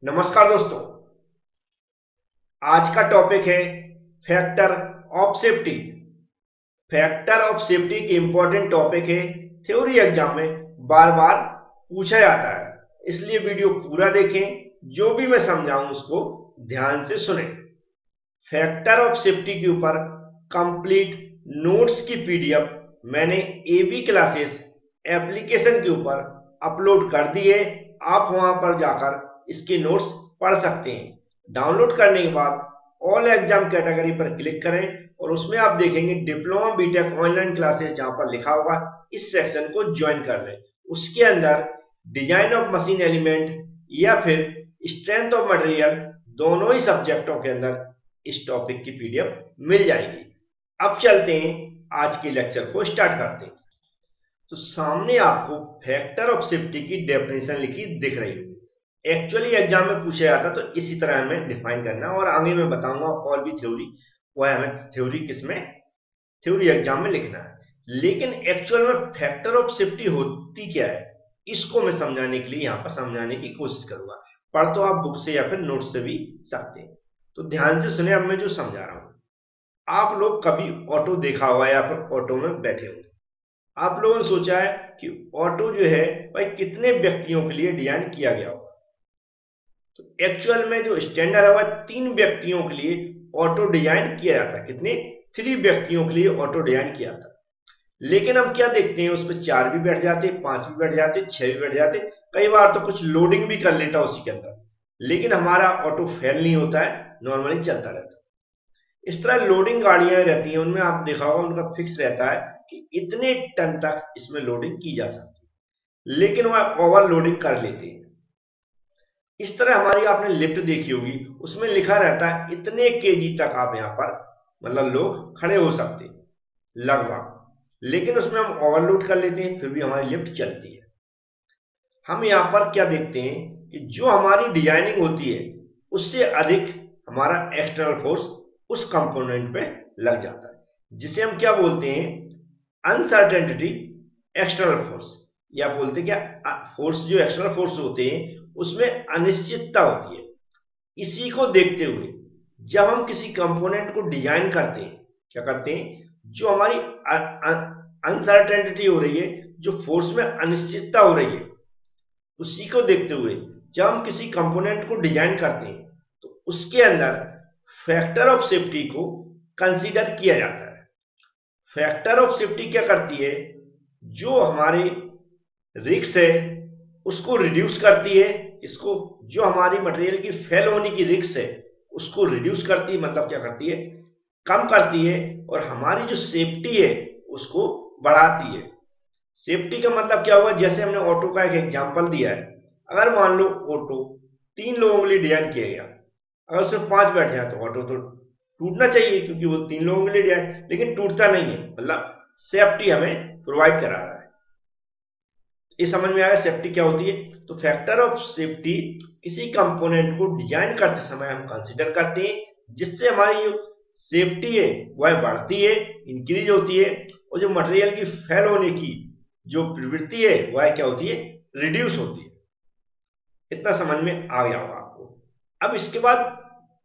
नमस्कार दोस्तों। आज का टॉपिक है factor of safety. Factor of safety के इंपॉर्टेंट टॉपिक है, थ्योरी एग्जाम में बार बार पूछा जाता है, इसलिए वीडियो पूरा देखें। जो भी मैं समझाऊं उसको ध्यान से सुने। फैक्टर ऑफ सेफ्टी के ऊपर कंप्लीट नोट्स की पीडीएफ मैंने एबी क्लासेस एप्लीकेशन के ऊपर अपलोड कर दी है। आप वहां पर जाकर इसके नोट्स पढ़ सकते हैं। डाउनलोड करने के बाद ऑल एग्जाम कैटेगरी पर क्लिक करें और उसमें आप देखेंगे डिप्लोमा बीटेक ऑनलाइन क्लासेस, जहां पर लिखा होगा इस सेक्शन को ज्वाइन कर लें। उसके अंदर डिजाइन ऑफ मशीन एलिमेंट या फिर स्ट्रेंथ ऑफ मटेरियल, दोनों ही सब्जेक्टों के अंदर इस टॉपिक की पीडीएफ मिल जाएगी। अब चलते हैं, आज के लेक्चर को स्टार्ट करते हैं। तो सामने आपको फैक्टर ऑफ सेफ्टी की डेफिनेशन लिखी दिख रही है। एक्चुअली एग्जाम में पूछा जाता तो इसी तरह हमें डिफाइन करना, और आगे मैं बताऊंगा और भी थ्योरी, वो हमें थ्योरी किसमें, थ्योरी एग्जाम में लिखना है। लेकिन एक्चुअल में फैक्टर ऑफ सेफ्टी होती क्या है, इसको मैं समझाने के लिए यहाँ पर समझाने की कोशिश करूंगा। पढ़ तो आप बुक से या फिर नोट से भी सकते हैं, तो ध्यान से सुने। अब मैं जो समझा रहा हूं, आप लोग कभी ऑटो देखा होगा या फिर ऑटो में बैठे होंगे। आप लोगों ने सोचा है कि ऑटो जो है भाई कितने व्यक्तियों के लिए डिजाइन किया गया होगा। तो एक्चुअल में जो स्टैंडर्ड है वह 3 व्यक्तियों के लिए ऑटो डिजाइन किया जाता है। कितने? 3 व्यक्तियों के लिए ऑटो डिजाइन किया जाता है। लेकिन हम क्या देखते हैं, उसमें 4 भी बैठ जाते, 5 भी बैठ जाते, 6 भी बैठ जाते, कई बार तो कुछ लोडिंग भी कर लेता उसी के अंदर, लेकिन हमारा ऑटो फेल नहीं होता है, नॉर्मली चलता रहता है। इस तरह लोडिंग गाड़ियां रहती हैं, उनमें आप देखा होगा उनका फिक्स रहता है कि इतने टन तक इसमें लोडिंग की जा सकती है, लेकिन वह ओवरलोडिंग कर लेते हैं। इस तरह हमारी आपने लिफ्ट देखी होगी, उसमें लिखा रहता है इतने केजी तक आप यहां पर मतलब लोग खड़े हो सकते लगभग, लेकिन उसमें हम ओवरलोड कर लेते हैं, फिर भी हमारी लिफ्ट चलती है। हम यहां पर क्या देखते हैं कि जो हमारी डिजाइनिंग होती है उससे अधिक हमारा एक्सटर्नल फोर्स उस कंपोनेंट पे लग जाता है, जिसे हम क्या बोलते हैं, अनसर्टेनिटी एक्सटर्नल फोर्स, या बोलते हैं क्या, फोर्स जो एक्सटर्नल फोर्स होते हैं उसमें अनिश्चितता होती है। इसी को देखते हुए जब हम किसी कंपोनेंट को डिजाइन करते हैं, क्या करते हैं, जो हमारी अनसर्टेनिटी हो रही है, जो फोर्स में अनिश्चितता हो रही है, उसी को देखते हुए जब हम किसी कंपोनेंट को डिजाइन करते हैं तो उसके अंदर फैक्टर ऑफ सेफ्टी को कंसीडर किया जाता है। फैक्टर ऑफ सेफ्टी क्या करती है, जो हमारे रिस्क है उसको रिड्यूस करती है। इसको, जो हमारी मटेरियल की फेल होने की रिस्क है उसको रिड्यूस करती है, मतलब क्या करती है, कम करती है, और हमारी जो सेफ्टी है उसको बढ़ाती है। सेफ्टी का मतलब क्या हुआ, जैसे हमने ऑटो का एक एग्जांपल दिया है। अगर मान लो ऑटो 3 लोगों के लिए डिजाइन किया गया, अगर उसमें 5 बैठ जाए तो ऑटो तो टूटना चाहिए, क्योंकि वो 3 लोगों के लिए डिजाइन, लेकिन टूटता नहीं है, मतलब सेफ्टी हमें प्रोवाइड करा रहा है। ये समझ में आया सेफ्टी क्या होती है। तो फैक्टर ऑफ सेफ्टी किसी कंपोनेंट को डिजाइन करते समय हम कंसीडर करते हैं, जिससे हमारी जो सेफ्टी है वह बढ़ती है, इंक्रीज होती है, और जो मटेरियल की फेल होने की जो प्रवृत्ति है वह क्या होती है, रिड्यूस होती है। इतना समझ में आ गया होगा आपको। अब इसके बाद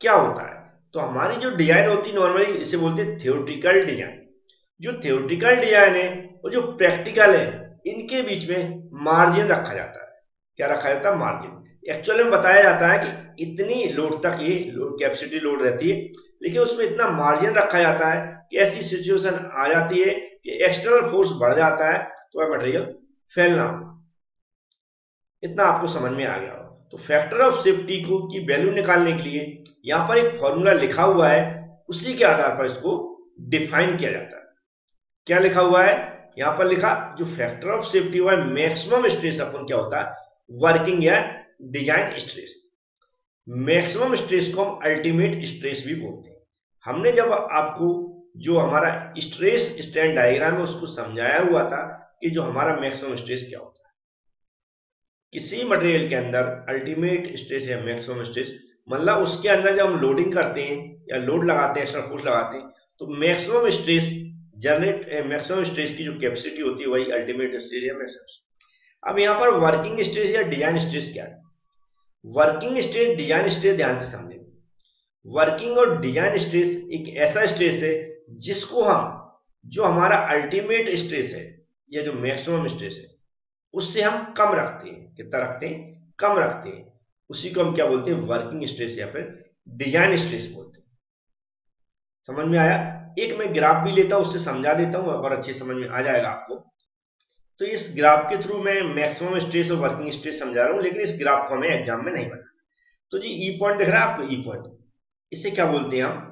क्या होता है, तो हमारी जो डिजाइन होती है नॉर्मली इसे बोलते हैं थ्योरेटिकल डिजाइन। जो थ्योरेटिकल डिजाइन है और जो प्रैक्टिकल है, इनके बीच में मार्जिन रखा जाता है। क्या रखा जाता है, मार्जिन। एक्चुअल में बताया जाता है कि इतनी लोड तक ये लोड कैपेसिटी लोड रहती है, लेकिन उसमें इतना मार्जिन रखा जाता है कि ऐसी सिचुएशन आ जाती है कि एक्सटर्नल फोर्स बढ़ जाता है तो वह मटेरियल फेल ना हो। इतना आपको समझ में आ गया हो। तो फैक्टर ऑफ सेफ्टी को की वैल्यू निकालने के लिए यहां पर एक फॉर्मूला लिखा हुआ है, उसी के आधार पर इसको डिफाइन किया जाता है। क्या लिखा हुआ है, यहां पर लिखा, जो फैक्टर ऑफ सेफ्टी हुआ है मैक्सिमम स्ट्रेस अपन क्या होता है, वर्किंग या डिजाइन स्ट्रेस। मैक्सिमम स्ट्रेस को हम अल्टीमेट स्ट्रेस भी बोलते हैं। हमने जब आपको जो हमारा स्ट्रेस स्ट्रेन डायग्राम है उसको समझाया हुआ था कि जो हमारा मैक्सिमम स्ट्रेस क्या होता है, किसी मटेरियल के अंदर अल्टीमेट स्ट्रेस या मैक्सिमम स्ट्रेस, मतलब उसके अंदर जब हम लोडिंग करते हैं या लोड लगाते हैं, एक्स्ट्रा फोर्स लगाते हैं, तो maximum stress generate, maximum stress की जो कैपेसिटी होती है वही अल्टीमेट स्ट्रेस या मैक्सिमम। अब यहाँ पर वर्किंग स्ट्रेस या डिजाइन स्ट्रेस क्या है, वर्किंग स्ट्रेस, डिजाइन स्ट्रेस ध्यान से समझें। वर्किंग और डिजाइन स्ट्रेस एक ऐसा स्ट्रेस है जिसको हम, जो हमारा अल्टीमेट स्ट्रेस है या जो मैक्सिमम स्ट्रेस है, उससे हम कम रखते हैं। कितना रखते हैं? कम रखते हैं। उसी को हम क्या बोलते हैं? वर्किंग स्ट्रेस या फिर डिजाइन स्ट्रेस बोलते हैं। समझ में आया? एक मैं ग्राफ भी लेता हूं, उससे समझा देता हूं और अच्छे समझ में आ जाएगा आपको। तो इस ग्राफ के थ्रू मैं मैक्सिमम स्ट्रेस और वर्किंग स्ट्रेस समझा रहा हूं, लेकिन इस ग्राफ को हमें एग्जाम में नहीं बनाना। तो जी ई पॉइंट दिख रहा है आपको? ई पॉइंट, इसे क्या बोलते हैं हम?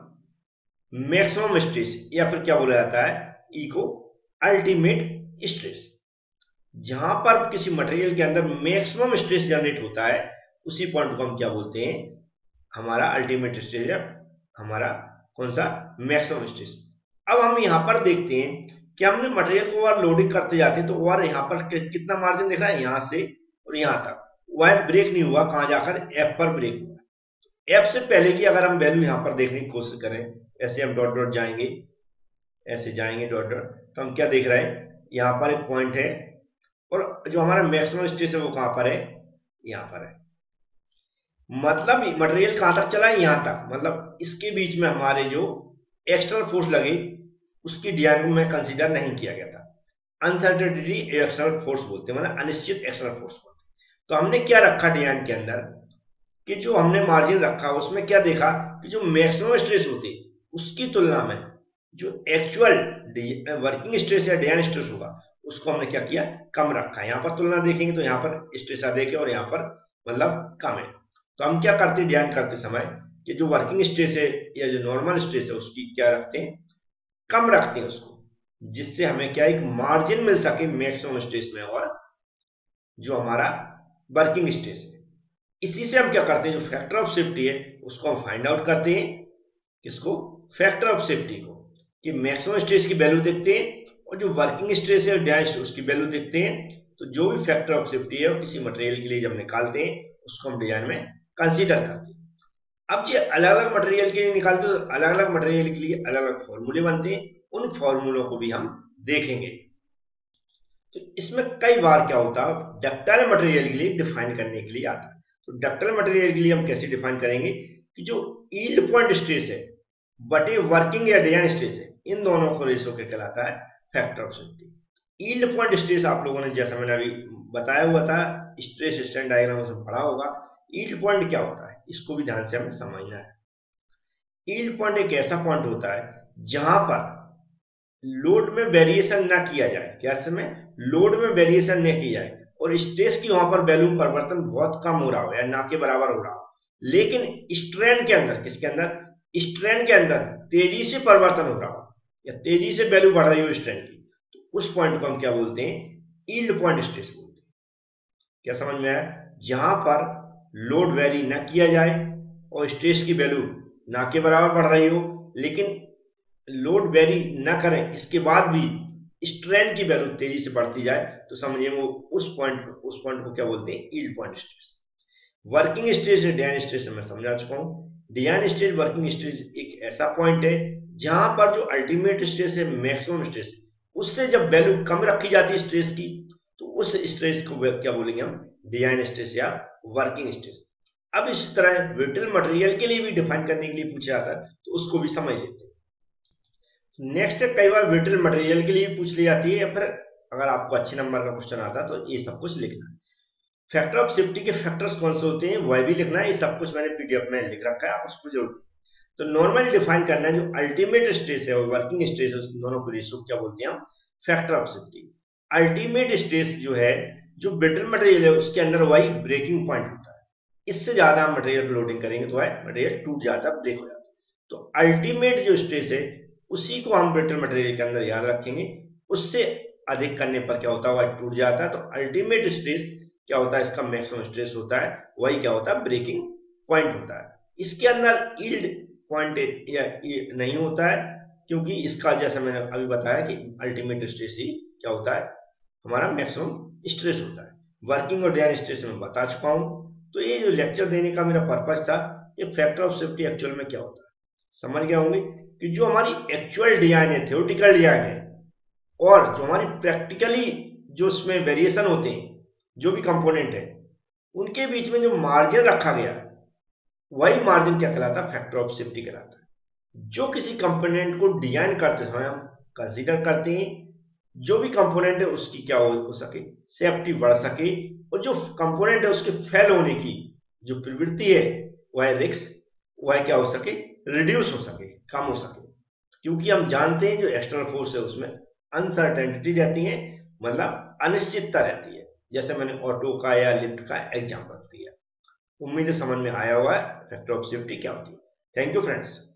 मैक्सिमम स्ट्रेस, या फिर क्या बोला जाता है? ई को अल्टीमेट स्ट्रेस। जहां पर किसी मटेरियल के अंदर मैक्सिमम स्ट्रेस जनरेट होता है, उसी पॉइंट को हम क्या बोलते हैं? हमारा अल्टीमेट स्ट्रेस या हमारा कौन सा? Maximum stress. अब हम यहां पर देखते हैं कि हमने मटेरियल को ओवर लोडिंग करते जाते हैं, तो ओवर यहां पर कितना मार्जिन दिख रहा है? यहां से और यहां तक वह ब्रेक नहीं हुआ। कहां जाकर? एफ पर ब्रेक हुआ। एफ से पहले की अगर हम वैल्यू यहां पर देखने की कोशिश करें, ऐसे हम डॉट डॉट जाएंगे, ऐसे जाएंगे डॉट डॉट, तो हम क्या देख रहे हैं? यहां पर एक पॉइंट है और जो हमारा मैक्सिमम स्ट्रेस है वो कहां पर है? यहां पर है। मतलब मटेरियल कहां तक चला है? यहां तक। मतलब इसके बीच में हमारे जो एक्सटर्नल फोर्स लगे उसकी डिजाइन को मैं कंसीडर नहीं किया गया था। अनसर्टेनिटी एक्सटर्नल फोर्स बोलते हैं, मतलब अनिश्चित एक्सटर्नल फोर्स बोलते हैं। तो हमने क्या रखा डिजाइन के अंदर कि जो हमने मार्जिन रखा उसमें क्या देखा कि जो मैक्सिमम स्ट्रेस होती उसकी तुलना में जो एक्चुअल वर्किंग स्ट्रेस या डिजाइन स्ट्रेस होगा उसको हमने क्या किया? कम रखा। यहां पर तुलना देखेंगे तो यहां पर स्ट्रेस अधिक है और यहां पर मतलब कम है। तो हम क्या करते हैं डिजाइन करते समय कि जो वर्किंग स्ट्रेस है या जो नॉर्मल स्ट्रेस है उसकी क्या रखते हैं? कम रखते हैं उसको, जिससे हमें क्या एक मार्जिन मिल सके मैक्सिमम स्ट्रेस में और जो हमारा वर्किंग स्ट्रेस है। इसी से हम क्या करते हैं? जो फैक्टर ऑफ सेफ्टी है उसको हम फाइंड आउट करते हैं। किसको? फैक्टर ऑफ सेफ्टी को। कि मैक्सिमम स्ट्रेस की वैल्यू देखते हैं और जो वर्किंग स्ट्रेस है डैश उसकी वैल्यू देखते हैं। तो जो भी फैक्टर ऑफ सेफ्टी है वो किसी मटेरियल के लिए जब निकालते हैं उसको हम डिजाइन में कंसीडर करते हैं। अब ये अलग अलग मटेरियल के लिए निकालते हैं, तो अलग अलग मटेरियल के लिए अलग अलग फॉर्मूले बनते हैं। उन फॉर्मूलों को भी हम देखेंगे। तो इसमें कई बार क्या होता है, डक्टाइल मटेरियल के लिए डिफाइन करने के लिए आता है। तो डक्टाइल मटेरियल के लिए हम कैसे डिफाइन करेंगे कि जो यील्ड पॉइंट स्ट्रेस है बटे वर्किंग या डिजाइन स्ट्रेस है, इन दोनों को रेशो के कहलाता है factor of safety. Yield point stress आप लोगों ने, जैसा मैंने अभी बताया हुआ था, स्ट्रेस स्ट्रेन डायग्राम से पढ़ा होगा। यील्ड पॉइंट क्या होता है इसको भी ध्यान से हमें समझना है। यील्ड पॉइंट एक ऐसा पॉइंट होता है जहां पर लोड में वेरिएशन ना किया जाए। क्या समय? लोड में वेरिएशन न की जाए और स्ट्रेस की वहां पर वैल्यू परिवर्तन बहुत कम हो रहा हो या ना के बराबर हो रहा हो, लेकिन स्ट्रेन के अंदर, किसके अंदर? स्ट्रेन के अंदर तेजी से परिवर्तन हो रहा हो या तेजी से वैल्यू बढ़ रही हो स्ट्रेन की, तो उस पॉइंट को हम क्या बोलते हैं? यील्ड पॉइंट स्ट्रेस बोलते हैं। क्या समझ में आया? जहां पर लोड वेरी ना किया जाए और स्ट्रेस की वैल्यू ना के बराबर बढ़ रही हो, लेकिन लोड वेरी ना करें इसके बाद भी स्ट्रेन की वैल्यू तेजी से बढ़ती जाए, तो समझिए वो उस पॉइंट को क्या बोलते हैं? Yield point stress. Working stress design stress मैं समझा चुका हूं। डिजाइन स्ट्रेस वर्किंग स्ट्रेस एक ऐसा पॉइंट है जहां पर जो अल्टीमेट स्ट्रेस है मैक्सिमम स्ट्रेस, उससे जब वैल्यू कम रखी जाती है स्ट्रेस की, तो उस स्ट्रेस को क्या बोलेंगे हम? डिजाइन स्ट्रेस या वर्किंग स्ट्रेस। अब इस तरह ब्रिटल मटेरियल के लिए भी डिफाइन करने के लिए पूछा जाता है, तो उसको भी समझ लेते हैं। नेक्स्ट है, कई बार ब्रिटल मटेरियल के लिए पूछ ली जाती है, या फिर अगर आपको अच्छे नंबर का क्वेश्चन आता है तो ये सब कुछ लिखना है। फैक्टर ऑफ सेफ्टी के फैक्टर्स कौन से होते हैं वह भी लिखना है। ये सब कुछ मैंने पीडीएफ में लिख रखा है, आप उसको जरूर। तो नॉर्मली डिफाइन करना है जो अल्टीमेट स्ट्रेस है और वर्किंग स्ट्रेस है, उस दोनों को रेशो क्या बोलते हैं हम? Factor of safety. Ultimate stress जो है, जो ब्रिटल मटेरियल है उसके अंदर वही ब्रेकिंग पॉइंट होता है। इससे ज्यादा हम मटेरियल लोडिंग करेंगे तो वह मटेरियल टूट जाता है, ब्रेक हो जाता है। तो अल्टीमेट जो स्ट्रेस है उसी को हम ब्रिटल मटेरियल के अंदर याद रखेंगे। उससे अधिक करने पर क्या होता है? वह टूट जाता है। तो अल्टीमेट स्ट्रेस क्या होता है? इसका मैक्सिमम स्ट्रेस होता है, वही क्या होता है? ब्रेकिंग पॉइंट होता है। इसके अंदर यील्ड पॉइंट या नहीं होता है, क्योंकि इसका जैसा मैंने अभी बताया कि अल्टीमेट स्ट्रेस ही क्या होता है? हमारा मैक्सिमम स्ट्रेस होता है। वर्किंग और डिजाइन स्ट्रेस में बता चुका हूं। तो ये जो लेक्चर देने का मेरा पर्पज था, ये फैक्टर ऑफ सेफ्टी एक्चुअल में क्या होता है समझ गए होंगे। कि जो हमारी एक्चुअल डिजाइन है, थ्योरेटिकल डिजाइन है, और जो हमारी प्रैक्टिकली जो उसमें वेरिएशन होते हैं, जो भी कंपोनेंट है, उनके बीच में जो मार्जिन रखा गया वही मार्जिन क्या कहलाता है, फैक्टर ऑफ सेफ्टी कहलाता है। जो किसी कंपोनेंट को डिजाइन करते समय हम कंसीडर करते हैं, जो भी कंपोनेंट है उसकी क्या हो सके, सेफ्टी बढ़ सके, और जो कंपोनेंट है उसके फेल होने की जो प्रवृत्ति है वह रिस्क वह क्या हो सके, रिड्यूस हो सके, कम हो सके। क्योंकि हम जानते हैं जो एक्सटर्नल फोर्स है उसमें अनसर्टेनिटी रहती है, मतलब अनिश्चितता रहती है, जैसे मैंने ऑटो का या लिफ्ट का एग्जाम्पल दिया। उम्मीद है समझ में आया हुआ है फैक्टर ऑफ सेफ्टी क्या होती है। Thank you friends.